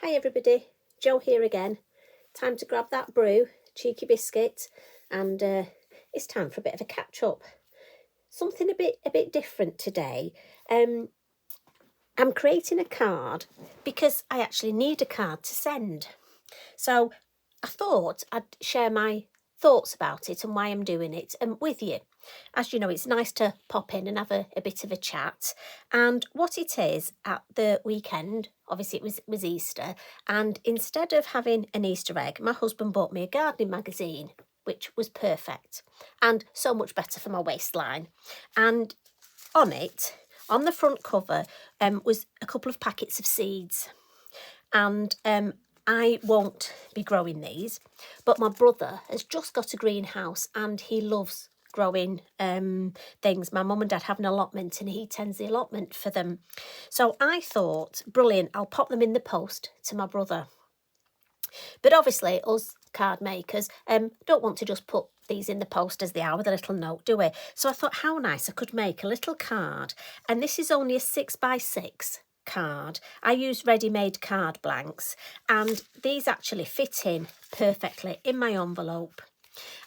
Hi everybody, Jo here again. Time to grab that brew, cheeky biscuit, and it's time for a bit of a catch up. Something a bit different today. I'm creating a card because I actually need a card to send. So I thought I'd share my thoughts about it and why I'm doing it with you. As you know, it's nice to pop in and have a bit of a chat. And what it is, at the weekend, obviously it was Easter, and instead of having an Easter egg, my husband bought me a gardening magazine, which was perfect and so much better for my waistline. And on it, on the front cover, was a couple of packets of seeds. And I won't be growing these, but my brother has just got a greenhouse and he loves growing things. My mum and dad have an allotment and he tends the allotment for them. So I thought, brilliant, I'll pop them in the post to my brother. But obviously, us card makers don't want to just put these in the post as they are with a little note, do we? So I thought how nice I could make a little card. And this is only a 6x6 card. I use ready-made card blanks and these actually fit in perfectly in my envelope.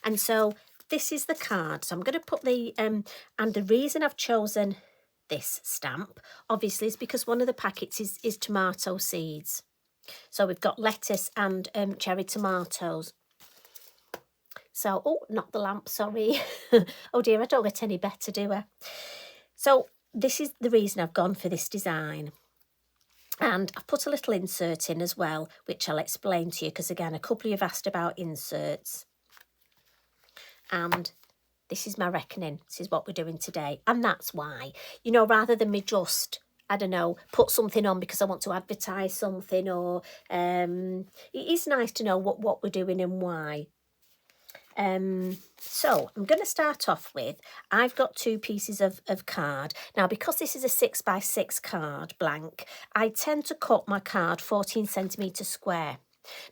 And so this is the card. So I'm going to put the and the reason I've chosen this stamp obviously is because one of the packets is tomato seeds. So we've got lettuce and cherry tomatoes. So, oh, not the lamp, sorry. Oh dear, I don't get any better, do I? So this is the reason I've gone for this design. And I've put a little insert in as well, which I'll explain to you, because again, a couple of you have asked about inserts. And this is my reckoning. This is what we're doing today. And that's why, you know, rather than me just, I don't know, put something on because I want to advertise something, or it is nice to know what we're doing and why. So I'm going to start off with, I've got 2 pieces of card. Now, because this is a 6x6 card blank, I tend to cut my card 14 centimetres square.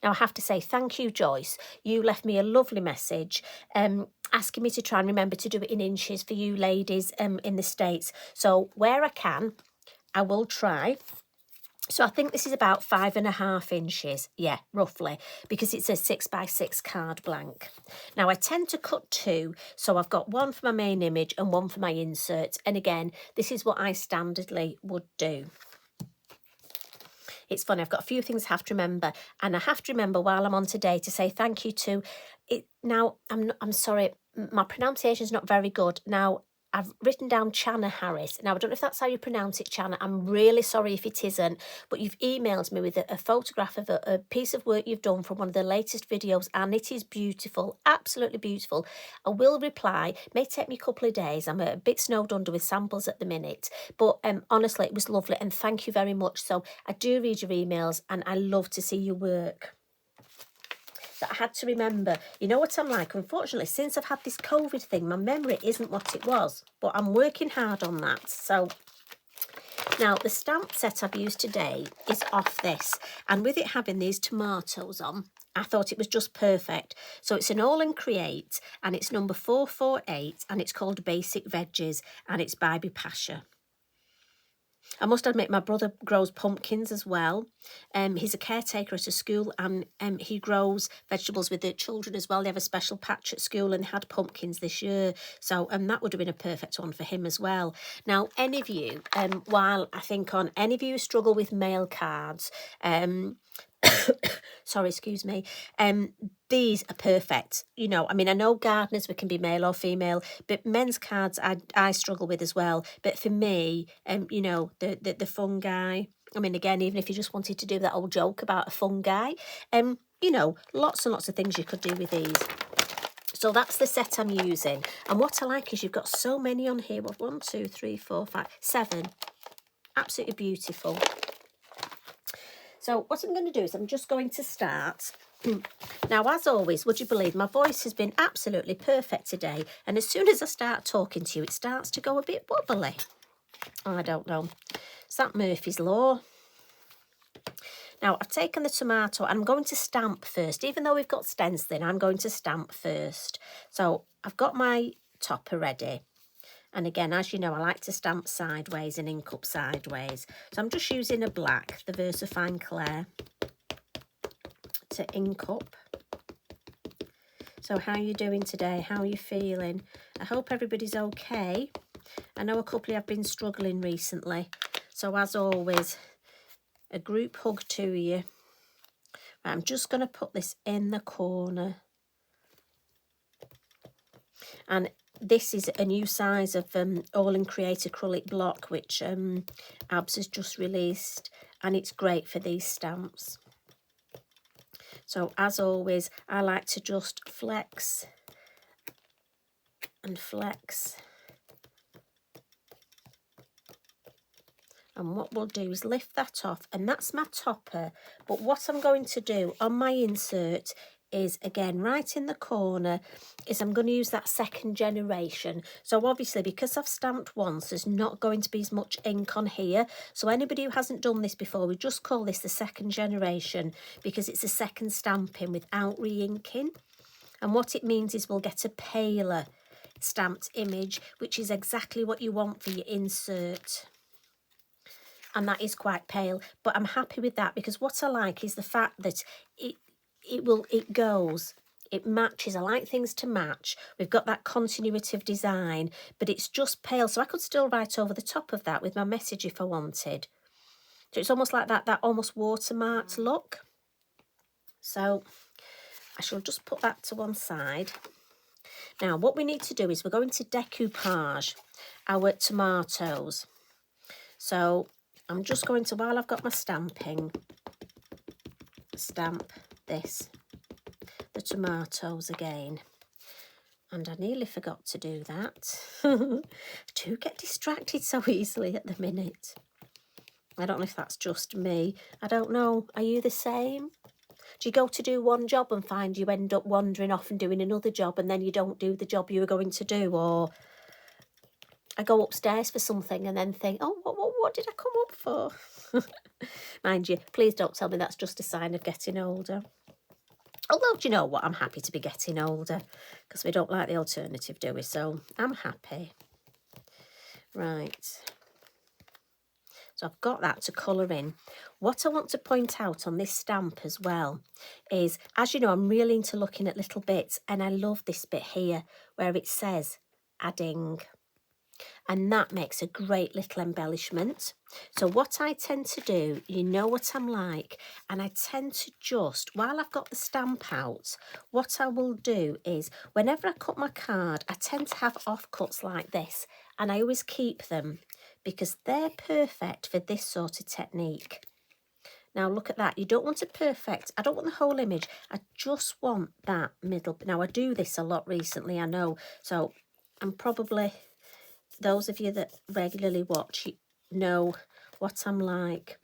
Now, I have to say thank you, Joyce. You left me a lovely message asking me to try and remember to do it in inches for you ladies in the States. So where I can, I will try. So I think this is about 5.5 inches, yeah, roughly, because it's a 6x6 card blank. Now I tend to cut 2, so I've got one for my main image and one for my inserts. And again, this is what I standardly would do. It's funny, I've got a few things I have to remember, and I have to remember while I'm on today to say thank you to it. Now, I'm sorry, my pronunciation is not very good. Now, I've written down Channa Harris. Now, I don't know if that's how you pronounce it, Channa. I'm really sorry if it isn't, but you've emailed me with a photograph of a piece of work you've done from one of the latest videos, and it is beautiful, absolutely beautiful. I will reply. It may take me a couple of days. I'm a bit snowed under with samples at the minute, but honestly, it was lovely, and thank you very much. So I do read your emails, and I love to see your work. That I had to remember. You know what I'm like? Unfortunately, since I've had this COVID thing, my memory isn't what it was, but I'm working hard on that. So now the stamp set I've used today is off this, and with it having these tomatoes on, I thought it was just perfect. So it's an Aall and Create, and it's number 448, and it's called Basic Veggies, and it's by Bipasha. I must admit, my brother grows pumpkins as well. He's a caretaker at a school, and he grows vegetables with the children as well. They have a special patch at school and had pumpkins this year. So that would have been a perfect one for him as well. Now, any of you, while I think on any of you who struggle with mail cards, sorry, excuse me, these are perfect. You know, I mean, I know gardeners, we can be male or female, but men's cards I struggle with as well. But for me, you know, the fungi, I mean, again, even if you just wanted to do that old joke about a fungi, you know, lots and lots of things you could do with these. So that's the set I'm using. And what I like is you've got so many on here. Well, 1, 2, 3, 4, 5, 7. Absolutely beautiful. So what I'm going to do is I'm just going to start. Now, as always, would you believe my voice has been absolutely perfect today, and as soon as I start talking to you, it starts to go a bit wobbly. I don't know. Is that Murphy's Law? Now, I've taken the tomato, and I'm going to stamp first. Even though we've got stenciling, I'm going to stamp first. So I've got my topper ready. And again, as you know, I like to stamp sideways and ink up sideways. So I'm just using a black, the VersaFine Clair. to ink up. So how are you doing today? How are you feeling? I hope everybody's okay. I know a couple of you have been struggling recently. So as always, a group hug to you. I'm just going to put this in the corner. And this is a new size of Aall and Create acrylic block, which Abs has just released. And it's great for these stamps. So as always, I like to just flex and flex. And what we'll do is lift that off, and that's my topper. But what I'm going to do on my insert is, again, right in the corner, is I'm going to use that second generation. So obviously, because I've stamped once, there's not going to be as much ink on here. So anybody who hasn't done this before, we just call this the second generation because it's a second stamping without re-inking. And what it means is we'll get a paler stamped image, which is exactly what you want for your insert. And that is quite pale, but I'm happy with that because what I like is the fact that it matches. I like things to match. We've got that continuity of design, but it's just pale, so I could still write over the top of that with my message if I wanted. So it's almost like that almost watermarked look. So I shall just put that to one side. Now what we need to do is we're going to decoupage our tomatoes. So I'm just going to, while I've got my stamping, stamp the tomatoes again. And I nearly forgot to do that. I do get distracted so easily at the minute. I don't know if that's just me. I don't know. Are you the same? Do you go to do one job and find you end up wandering off and doing another job and then you don't do the job you were going to do? Or I go upstairs for something and then think, oh, what did I come up for? Mind you, please don't tell me that's just a sign of getting older. Although, do you know what? I'm happy to be getting older because we don't like the alternative, do we? So I'm happy. Right. So I've got that to colour in. What I want to point out on this stamp as well is, as you know, I'm really into looking at little bits, and I love this bit here where it says adding. And that makes a great little embellishment. So what I tend to do, you know what I'm like, and I tend to just, while I've got the stamp out, what I will do is, whenever I cut my card, I tend to have offcuts like this, and I always keep them because they're perfect for this sort of technique. Now look at that. You don't want a perfect, I don't want the whole image. I just want that middle. Now I do this a lot recently, I know. So I'm probably, those of you that regularly watch, you know what I'm like.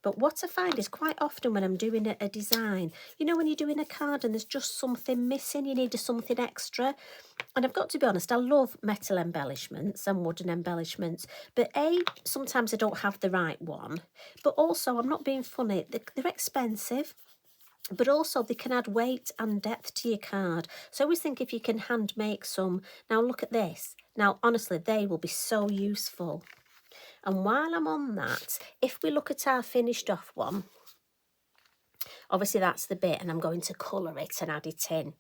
But what I find is quite often when I'm doing a design, you know, when you're doing a card and there's just something missing, you need something extra. And I've got to be honest, I love metal embellishments and wooden embellishments. But sometimes I don't have the right one. But also, I'm not being funny, they're expensive. But also they can add weight and depth to your card. So I always think if you can hand make some. Now look at this. Now honestly, they will be so useful. And while I'm on that, if we look at our finished off one, obviously that's the bit, and I'm going to colour it and add it in.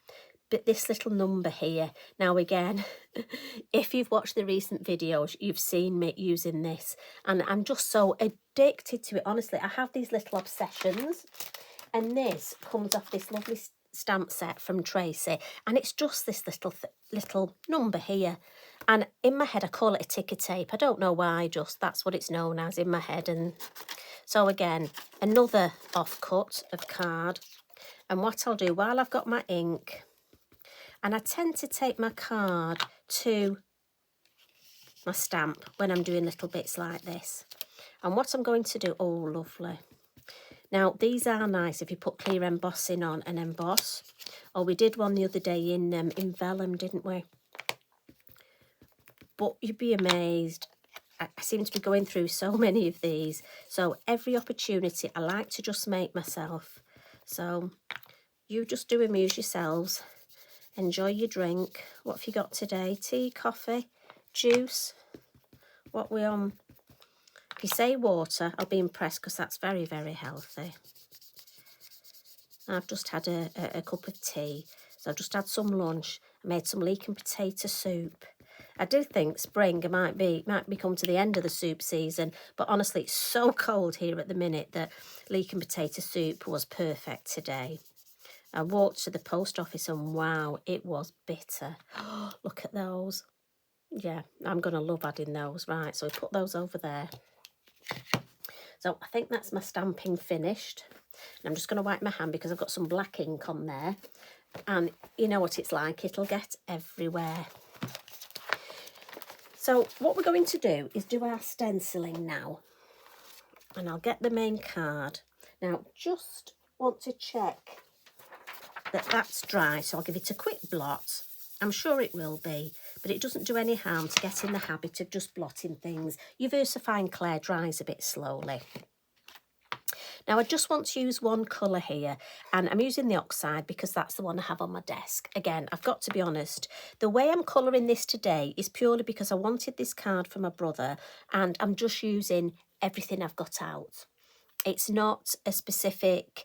But this little number here, now again, if you've watched the recent videos, you've seen me using this. And I'm just so addicted to it, honestly. I have these little obsessions. And this comes off this lovely stamp set from Tracy. And it's just this little number here. And in my head, I call it a ticker tape. I don't know why, just that's what it's known as in my head. And so again, another offcut of card. And what I'll do, while I've got my ink, and I tend to take my card to my stamp when I'm doing little bits like this. And what I'm going to do, oh, lovely. Now, these are nice if you put clear embossing on and emboss. Oh, we did one the other day in vellum, didn't we? But you'd be amazed. I seem to be going through so many of these. So every opportunity, I like to just make myself. So you just do amuse yourselves. Enjoy your drink. What have you got today? Tea, coffee, juice? What we on? If you say water, I'll be impressed because that's very, very healthy. I've just had a cup of tea. So I've just had some lunch. I made some leek and potato soup. I did think spring might be come to the end of the soup season, but honestly, it's so cold here at the minute that leek and potato soup was perfect today. I walked to the post office and wow, it was bitter. Look at those. Yeah, I'm going to love adding those. Right, so we put those over there. So I think that's my stamping finished. And I'm just going to wipe my hand because I've got some black ink on there. And you know what it's like, it'll get everywhere. So what we're going to do is do our stenciling now. And I'll get the main card. Now, just want to check that that's dry, so I'll give it a quick blot. I'm sure it will be, but it doesn't do any harm to get in the habit of just blotting things. Your VersaFine Clair dries a bit slowly. Now I just want to use one colour here, and I'm using the oxide because that's the one I have on my desk. Again, I've got to be honest, the way I'm colouring this today is purely because I wanted this card for my brother, and I'm just using everything I've got out. It's not a specific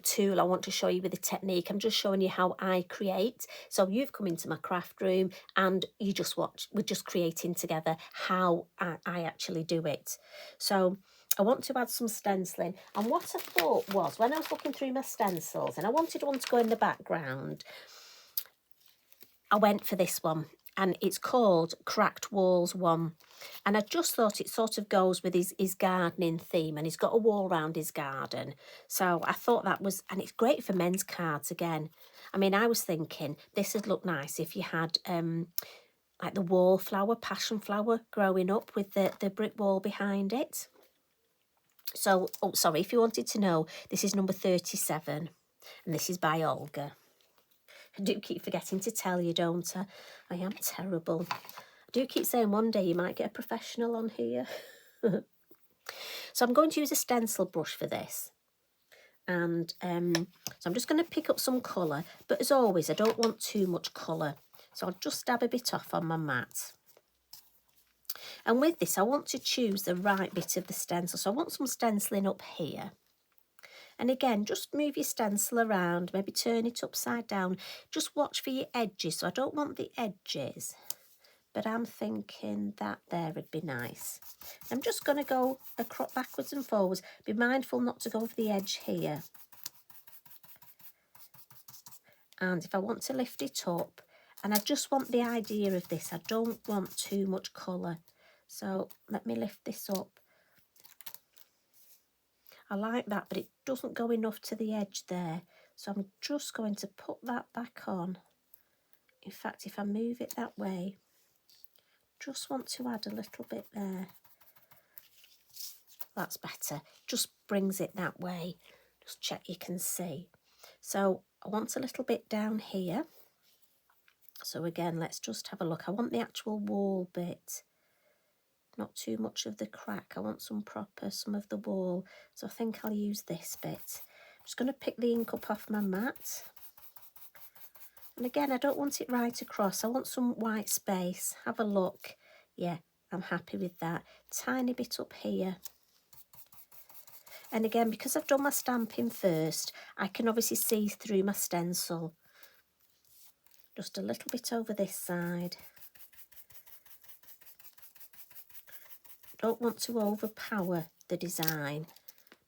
tool I want to show you with a technique. I'm just showing you how I create. So you've come into my craft room and you just watch. We're just creating together how I actually do it. So I want to add some stenciling. And what I thought was, when I was looking through my stencils and I wanted one to go in the background, I went for this one. And it's called Cracked Walls 1. And I just thought it sort of goes with his gardening theme, and he's got a wall around his garden. So I thought that was, and it's great for men's cards again. I mean, I was thinking this would look nice if you had like the wallflower, passion flower growing up with the brick wall behind it. So, oh, sorry, if you wanted to know, this is number 37, and this is by Olga. I do keep forgetting to tell you, don't I? I am terrible. I do keep saying one day you might get a professional on here. So I'm going to use a stencil brush for this. And so I'm just going to pick up some colour. But as always, I don't want too much colour. So I'll just dab a bit off on my mat. And with this, I want to choose the right bit of the stencil. So I want some stenciling up here. And again, just move your stencil around, maybe turn it upside down. Just watch for your edges. So I don't want the edges, but I'm thinking that there would be nice. I'm just going to go across, backwards and forwards. Be mindful not to go over the edge here. And if I want to lift it up, and I just want the idea of this, I don't want too much colour. So let me lift this up. I like that, but it doesn't go enough to the edge there. So I'm just going to put that back on. In fact, if I move it that way, just want to add a little bit there. That's better. Just brings it that way. Just check you can see. So I want a little bit down here. So again, let's just have a look. I want the actual wall bit. Not too much of the crack. I want some of the wall. So I think I'll use this bit. I'm just going to pick the ink up off my mat. And again, I don't want it right across. I want some white space. Have a look. Yeah, I'm happy with that. Tiny bit up here. And again, because I've done my stamping first, I can obviously see through my stencil. Just a little bit over this side. Don't want to overpower the design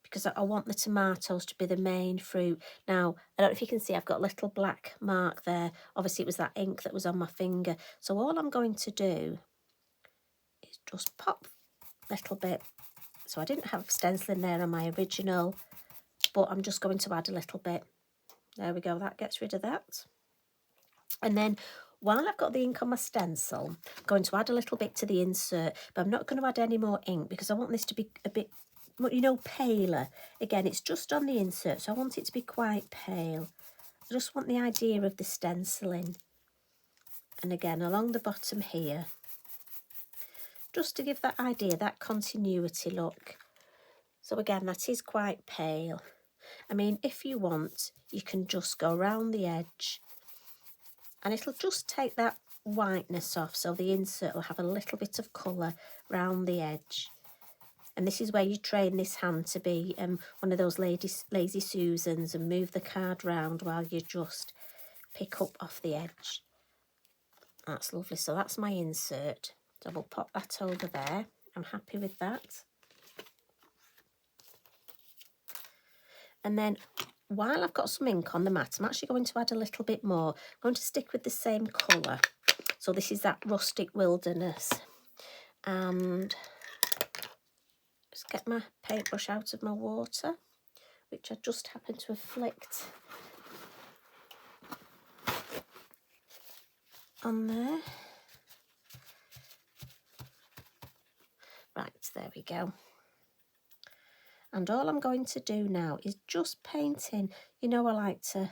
because I want the tomatoes to be the main fruit. Now, I don't know if you can see, I've got a little black mark there. Obviously, it was that ink that was on my finger. So all I'm going to do is just pop a little bit. So I didn't have stenciling there on my original, but I'm just going to add a little bit. There we go, that gets rid of that. And then while I've got the ink on my stencil, I'm going to add a little bit to the insert, but I'm not going to add any more ink because I want this to be a bit, you know, paler. Again, it's just on the insert, so I want it to be quite pale. I just want the idea of the stenciling. And again, along the bottom here, just to give that idea, that continuity look. So again, that is quite pale. I mean, if you want, you can just go around the edge and it'll just take that whiteness off, so the insert will have a little bit of colour round the edge. And this is where you train this hand to be one of those lazy Susans and move the card round while you just pick up off the edge. That's lovely. So that's my insert. So we'll pop that over there. I'm happy with that. And then while I've got some ink on the mat, I'm actually going to add a little bit more. I'm going to stick with the same colour. So this is that Rustic Wilderness. And just get my paintbrush out of my water, which I just happen to have flicked on there. Right, there we go. And all I'm going to do now is just paint in. You know, I like to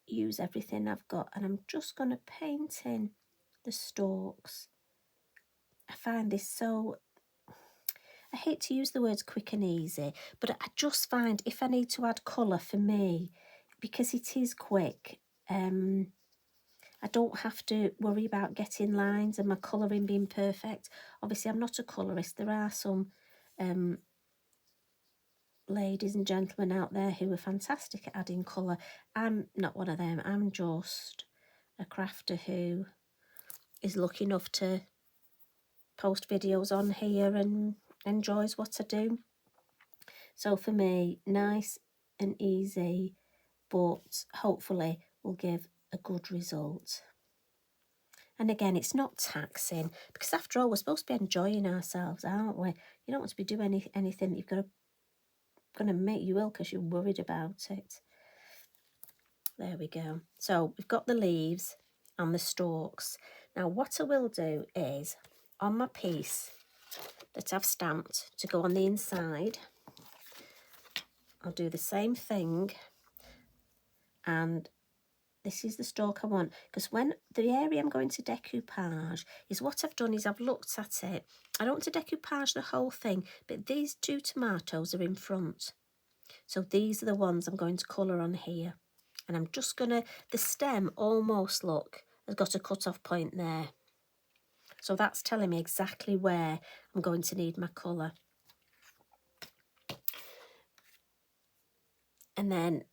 use everything I've got, and I'm just going to paint in the stalks. I find this so, I hate to use the words quick and easy, but I just find if I need to add colour for me, because it is quick, I don't have to worry about getting lines and my colouring being perfect. Obviously, I'm not a colourist. There are some ladies and gentlemen out there who are fantastic at adding colour. I'm not one of them. I'm just a crafter who is lucky enough to post videos on here and enjoys what I do. So for me, nice and easy, but hopefully will give a good result. And again, it's not taxing, because after all, we're supposed to be enjoying ourselves, aren't we? You don't want to be doing anything that you've got to going to make you ill because you're worried about it. There we go. So we've got the leaves and the stalks. Now what I will do is, on my piece that I've stamped to go on the inside, I'll do the same thing, and this is the stalk I want, because when the area I'm going to decoupage is what I've done is I've looked at it. I don't want to decoupage the whole thing, but these two tomatoes are in front. So these are the ones I'm going to colour on here. And I'm just going to, the stem almost, look, has got a cut-off point there. So that's telling me exactly where I'm going to need my colour. And then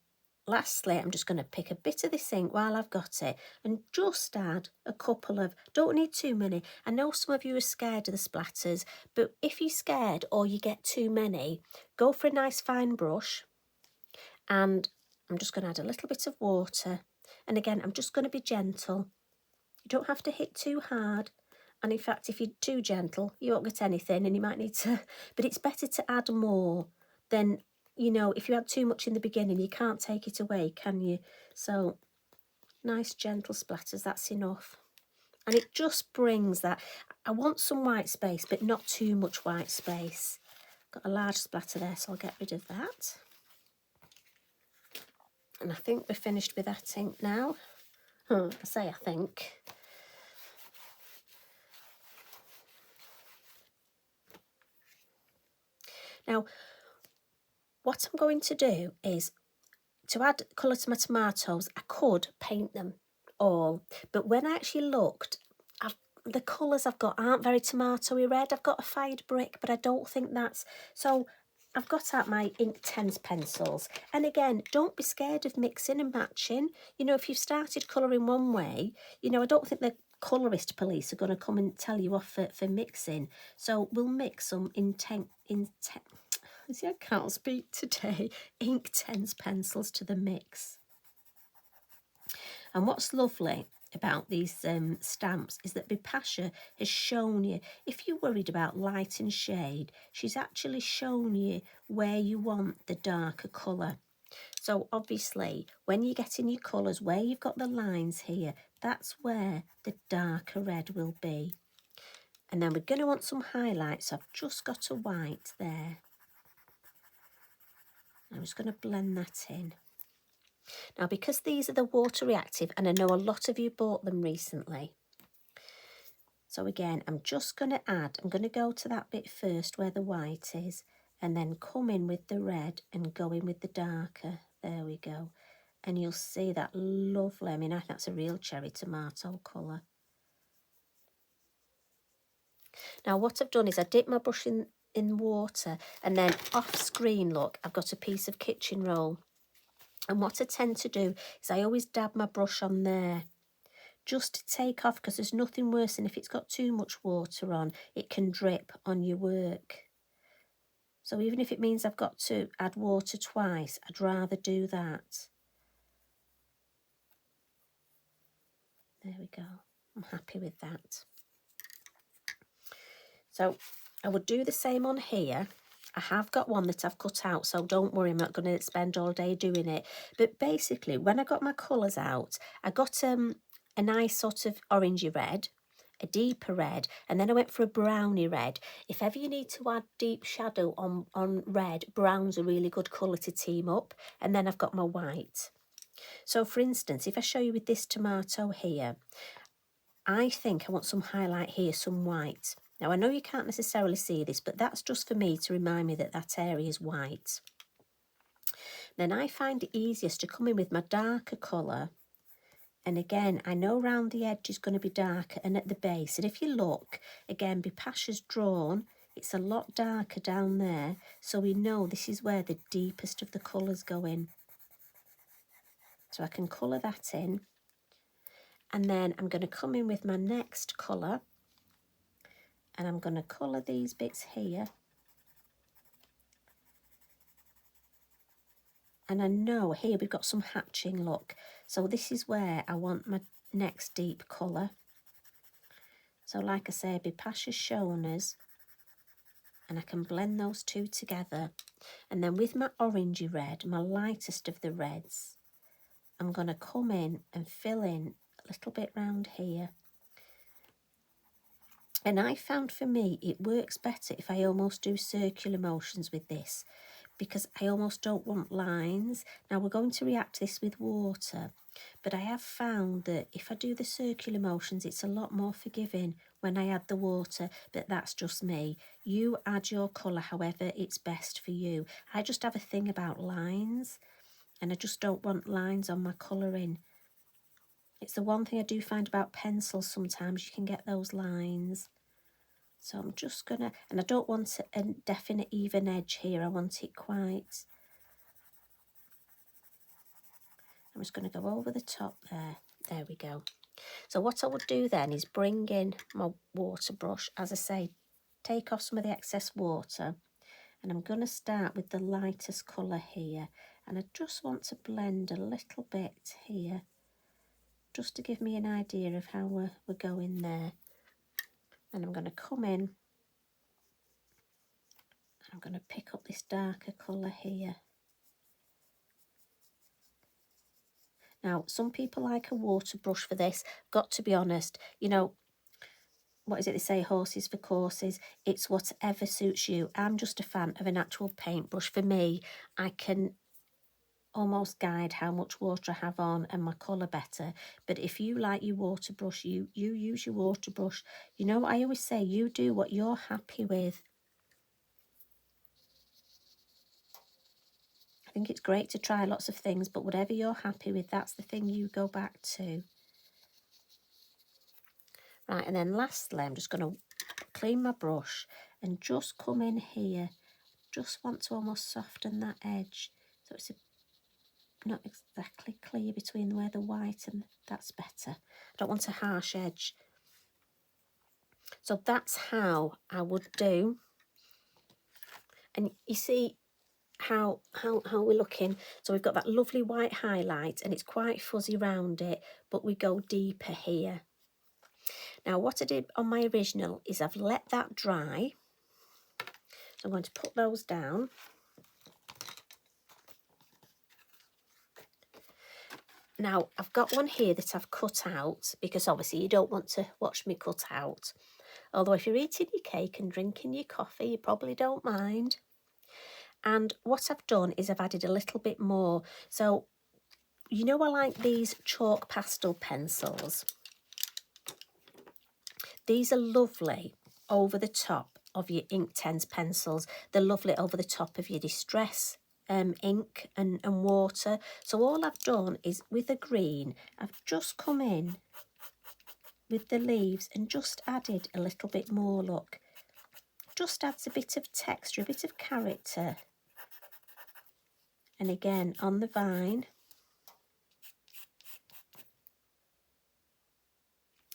lastly, I'm just going to pick a bit of this ink while I've got it and just add a couple of, don't need too many. I know some of you are scared of the splatters, but if you're scared or you get too many, go for a nice fine brush. And I'm just going to add a little bit of water. And again, I'm just going to be gentle. You don't have to hit too hard. And in fact, if you're too gentle, you won't get anything and you might need to... But it's better to add more than, you know, if you add too much in the beginning, you can't take it away, can you? So, nice gentle splatters, that's enough. And it just brings that... I want some white space, but not too much white space. Got a large splatter there, so I'll get rid of that. And I think we're finished with that ink now. I say I think. Now, what I'm going to do is, to add colour to my tomatoes, I could paint them all. But when I actually looked, the colours I've got aren't very tomatoey red. I've got a fired brick, but I don't think that's... So I've got out my Inktense pencils. And again, don't be scared of mixing and matching. You know, if you've started colouring one way, you know, I don't think the colourist police are going to come and tell you off for mixing. So we'll mix some see, I can't speak today. Inktense pencils to the mix. And what's lovely about these stamps is that Bipasha has shown you, if you're worried about light and shade, she's actually shown you where you want the darker colour. So obviously, when you're getting your colours, where you've got the lines here, that's where the darker red will be. And then we're going to want some highlights. I've just got a white there. I'm just going to blend that in. Now, because these are the water reactive, and I know a lot of you bought them recently. So again, I'm just going to add, I'm going to go to that bit first where the white is, and then come in with the red and go in with the darker. There we go. And you'll see that lovely, I mean, I think that's a real cherry tomato colour. Now, what I've done is I dip my brush in in water, and then off screen, look, I've got a piece of kitchen roll. And what I tend to do is I always dab my brush on there just to take off, because there's nothing worse than if it's got too much water on, it can drip on your work. So even if it means I've got to add water twice, I'd rather do that. There we go. I'm happy with that. So I would do the same on here. I have got one that I've cut out, so don't worry, I'm not going to spend all day doing it. But basically, when I got my colours out, I got a nice sort of orangey red, a deeper red, and then I went for a browny red. If ever you need to add deep shadow on red, brown's a really good colour to team up. And then I've got my white. So for instance, if I show you with this tomato here, I think I want some highlight here, some white. Now, I know you can't necessarily see this, but that's just for me to remind me that that area is white. Then I find it easiest to come in with my darker colour. And again, I know round the edge is going to be darker and at the base. And if you look, again, Bipasha's drawn, it's a lot darker down there. So we know this is where the deepest of the colours go in. So I can colour that in. And then I'm going to come in with my next colour. And I'm going to colour these bits here. And I know here we've got some hatching, look. So this is where I want my next deep colour. So like I say, Bipasha's shown us. And I can blend those two together. And then with my orangey red, my lightest of the reds, I'm going to come in and fill in a little bit round here. And I found for me, it works better if I almost do circular motions with this, because I almost don't want lines. Now we're going to react this with water, but I have found that if I do the circular motions, it's a lot more forgiving when I add the water, but that's just me. You add your colour however it's best for you. I just have a thing about lines, and I just don't want lines on my colouring. It's the one thing I do find about pencils, sometimes you can get those lines. So I'm just gonna, and I don't want a definite even edge here, I want it quite, I'm just gonna go over the top there, there we go. So what I would do then is bring in my water brush, as I say, take off some of the excess water, and I'm gonna start with the lightest colour here, and I just want to blend a little bit here, just to give me an idea of how we're going there. And I'm gonna come in, I'm going to pick up this darker colour here. Now, some people like a water brush for this. Got to be honest, you know, what is it they say, horses for courses? It's whatever suits you. I'm just a fan of an actual paintbrush. For me, I can almost guide how much water I have on and my colour better. But if you like your water brush, you use your water brush. You know what I always say, you do what you're happy with. I think it's great to try lots of things, but whatever you're happy with, that's the thing you go back to. Right, and then lastly, I'm just going to clean my brush and just come in here. Just want to almost soften that edge, so it's not exactly clear between where the white and that's better. I don't want a harsh edge. So that's how I would do. And you see how we're looking. So we've got that lovely white highlight and it's quite fuzzy round it, but we go deeper here. Now what I did on my original is I've let that dry. So I'm going to put those down. Now I've got one here that I've cut out, because obviously you don't want to watch me cut out. Although if you're eating your cake and drinking your coffee, you probably don't mind. And what I've done is I've added a little bit more. So, you know, I like these chalk pastel pencils. These are lovely over the top of your Inktense pencils. They're lovely over the top of your distress ink and water. So all I've done is with the green, I've just come in with the leaves and just added a little bit more, look. just adds a bit of texture, a bit of character. And again, on the vine.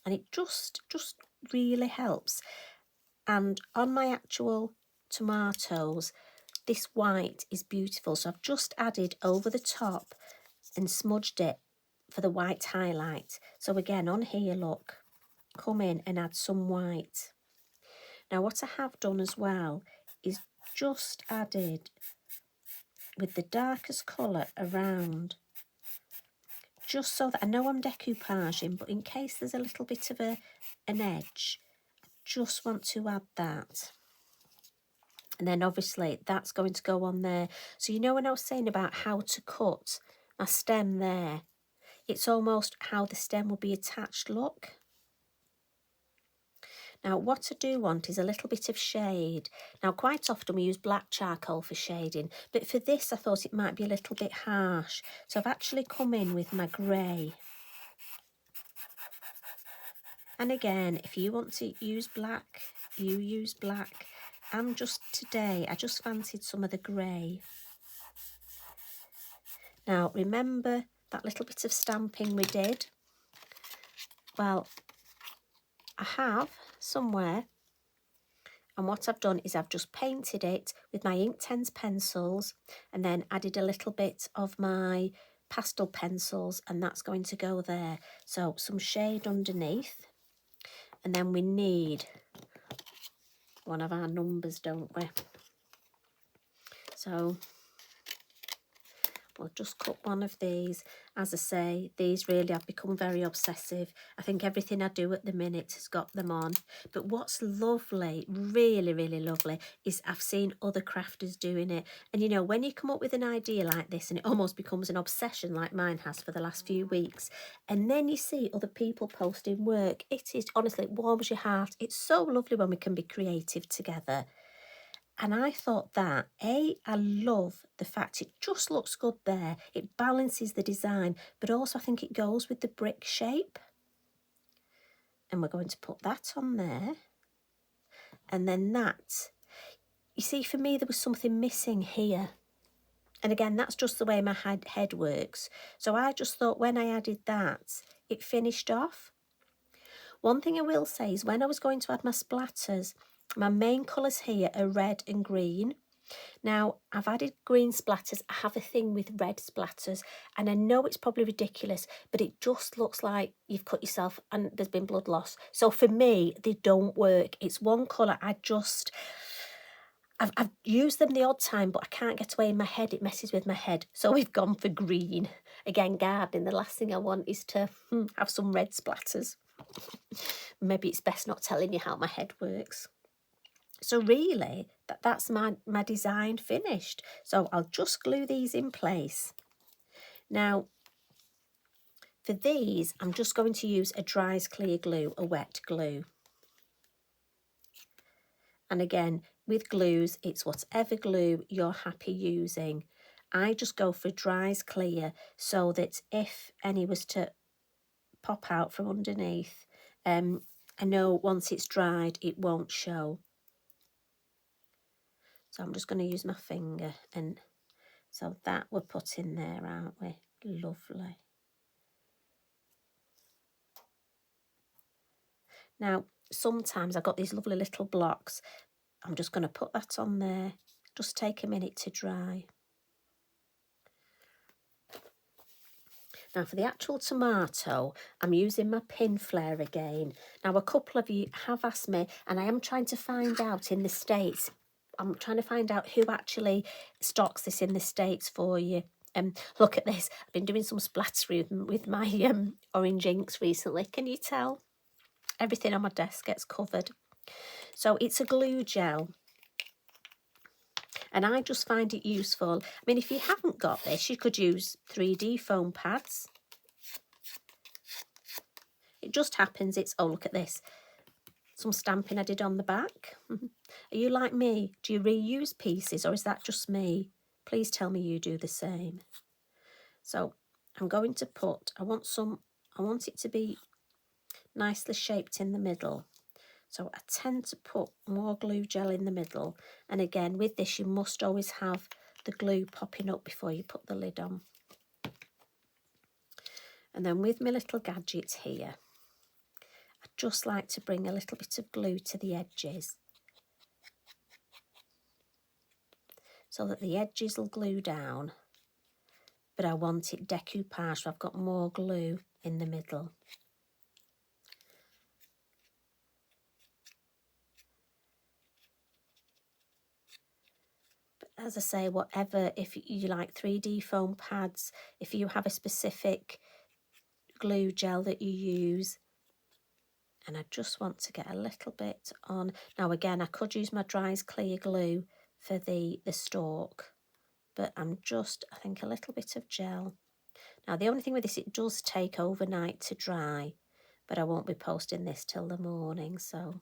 And it just really helps. And on my actual tomatoes, this white is beautiful. So I've just added over the top and smudged it for the white highlight. So again, on here, look, come in and add some white. Now what I have done as well is just added with the darkest colour around, just so that I know I'm decoupaging, but in case there's a little bit of an edge, just want to add that. And then obviously that's going to go on there. So you know when I was saying about how to cut my stem there, it's almost how the stem will be attached, look. Now what I do want is a little bit of shade. Now quite often we use black charcoal for shading, but for this I thought it might be a little bit harsh. So I've actually come in with my grey. And again, if you want to use black, you use black. Today, I just fancied some of the grey. Now, remember that little bit of stamping we did? Well, I have somewhere, and what I've done is I've just painted it with my Inktense pencils and then added a little bit of my pastel pencils, and that's going to go there. So some shade underneath, and then we need one of our numbers, don't we? So we'll just cut one of these. As I say, these really have become very obsessive. I think everything I do at the minute has got them on. But what's lovely, really, really lovely, is I've seen other crafters doing it. And you know, when you come up with an idea like this and it almost becomes an obsession like mine has for the last few weeks, and then you see other people posting work, it is honestly, it warms your heart. It's so lovely when we can be creative together. And I thought that, I love the fact it just looks good there. It balances the design, but also I think it goes with the brick shape. And we're going to put that on there. And then that, you see, for me, there was something missing here. And again, that's just the way my head works. So I just thought when I added that, it finished off. One thing I will say is when I was going to add my splatters, my main colours here are red and green. Now, I've added green splatters. I have a thing with red splatters, and I know it's probably ridiculous, but it just looks like you've cut yourself and there's been blood loss. So for me, they don't work. It's one colour I've used them the odd time, but I can't get away in my head. It messes with my head. So we've gone for green. Again, gardening, the last thing I want is to have some red splatters. Maybe it's best not telling you how my head works. So really, that's my design finished. So I'll just glue these in place. Now, for these, I'm just going to use a dries clear glue, a wet glue. And again, with glues, it's whatever glue you're happy using. I just go for dries clear so that if any was to pop out from underneath, I know once it's dried, it won't show. So I'm just going to use my finger, and so that we're putting there, aren't we? Lovely. Now, sometimes I've got these lovely little blocks. I'm just going to put that on there. Just take a minute to dry. Now, for the actual tomato, I'm using my pin flare again. Now, a couple of you have asked me, and I am trying to find out in the States. I'm trying to find out who actually stocks this in the States for you. Look at this. I've been doing some splattering with my orange inks recently. Can you tell? Everything on my desk gets covered. So it's a glue gel. And I just find it useful. I mean, if you haven't got this, you could use 3D foam pads. It just happens it's, oh, look at this. Some stamping I did on the back. Are you like me? Do you reuse pieces, or is that just me? Please tell me you do the same. So I'm going to put, I want it to be nicely shaped in the middle. So I tend to put more glue gel in the middle. And again, with this, you must always have the glue popping up before you put the lid on. And then with my little gadgets here, I just like to bring a little bit of glue to the edges so that the edges will glue down, but I want it decoupage, so I've got more glue in the middle. But as I say, whatever, if you like 3D foam pads, if you have a specific glue gel that you use, and I just want to get a little bit on. Now again, I could use my Dry's Clear glue for the stalk, but I'm just, I think, a little bit of gel. Now the only thing with this, it does take overnight to dry, but I won't be posting this till the morning, so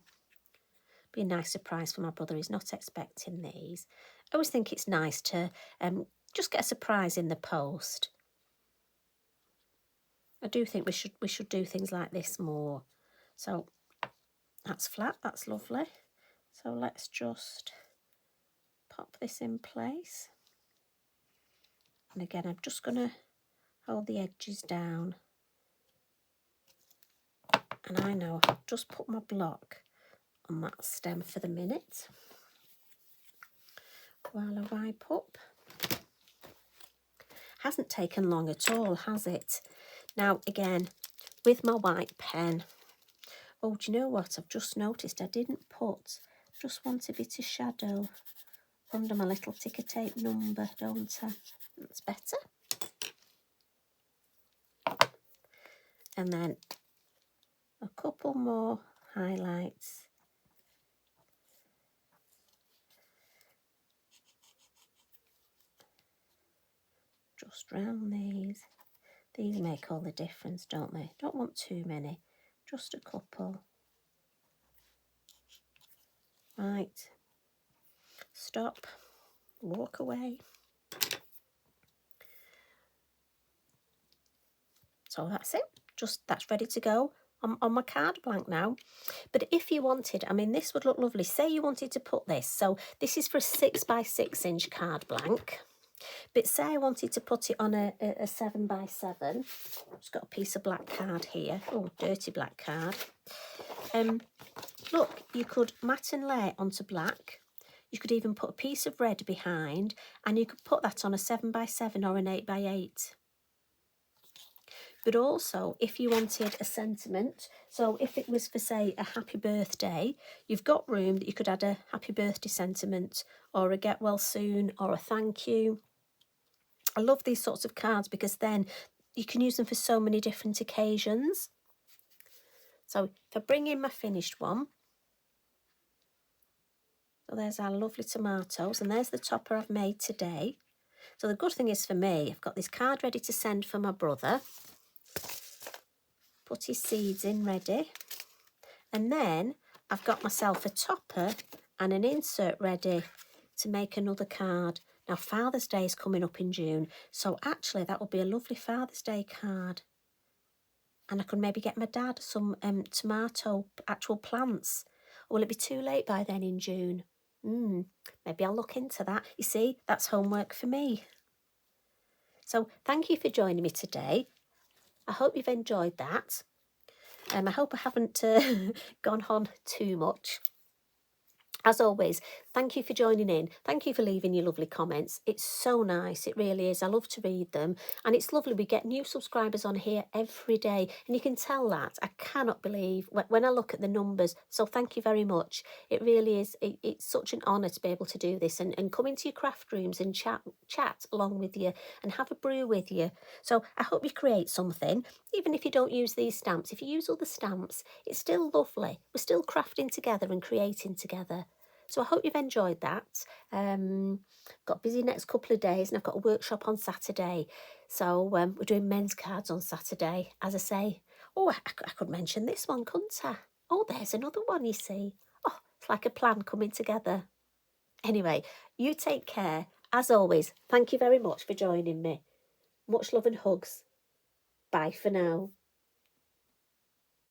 be a nice surprise for my brother. He's not expecting these. I always think it's nice to just get a surprise in the post. I do think we should do things like this more. So that's flat, that's lovely. So let's just pop this in place. And again, I'm just going to hold the edges down. And I know I'll just put my block on that stem for the minute while I wipe up. Hasn't taken long at all, has it? Now again, with my white pen, oh, do you know what? I've just noticed I didn't put, just want a bit of shadow under my little ticker tape number, don't I? That's better. And then a couple more highlights. Just round these. These make all the difference, don't they? Don't want too many, just a couple. Right, stop, walk away. So that's it, just that's ready to go on my card blank now. But if you wanted, I mean, this would look lovely. Say you wanted to put this, so this is for a 6x6" card blank. But say I wanted to put it on a 7x7. Just got a piece of black card here. Oh, dirty black card. Look, you could matte and lay onto black. You could even put a piece of red behind, and you could put that on a 7x7 or an 8x8. But also, if you wanted a sentiment, so if it was for, say, a happy birthday, you've got room that you could add a happy birthday sentiment or a get well soon or a thank you. I love these sorts of cards because then you can use them for so many different occasions. So if I bring in my finished one, so there's our lovely tomatoes, and there's the topper I've made today. So the good thing is for me, I've got this card ready to send for my brother. Put his seeds in ready. And then I've got myself a topper and an insert ready to make another card. Now Father's Day is coming up in June, so actually that would be a lovely Father's Day card. And I could maybe get my dad some tomato actual plants. Or will it be too late by then in June? Maybe I'll look into that. You see, that's homework for me. So thank you for joining me today. I hope you've enjoyed that. I hope I haven't gone on too much. As always, thank you for joining in. Thank you for leaving your lovely comments. It's so nice. It really is. I love to read them. And it's lovely. We get new subscribers on here every day. And you can tell that. I cannot believe when I look at the numbers. So thank you very much. It really is. It's such an honour to be able to do this and come into your craft rooms and chat along with you and have a brew with you. So I hope you create something. Even if you don't use these stamps, if you use other stamps, it's still lovely. We're still crafting together and creating together. So I hope you've enjoyed that. Got busy next couple of days and I've got a workshop on Saturday. So we're doing men's cards on Saturday, as I say. Oh, I could mention this one, couldn't I? Oh, there's another one, you see. Oh, it's like a plan coming together. Anyway, you take care. As always, thank you very much for joining me. Much love and hugs. Bye for now.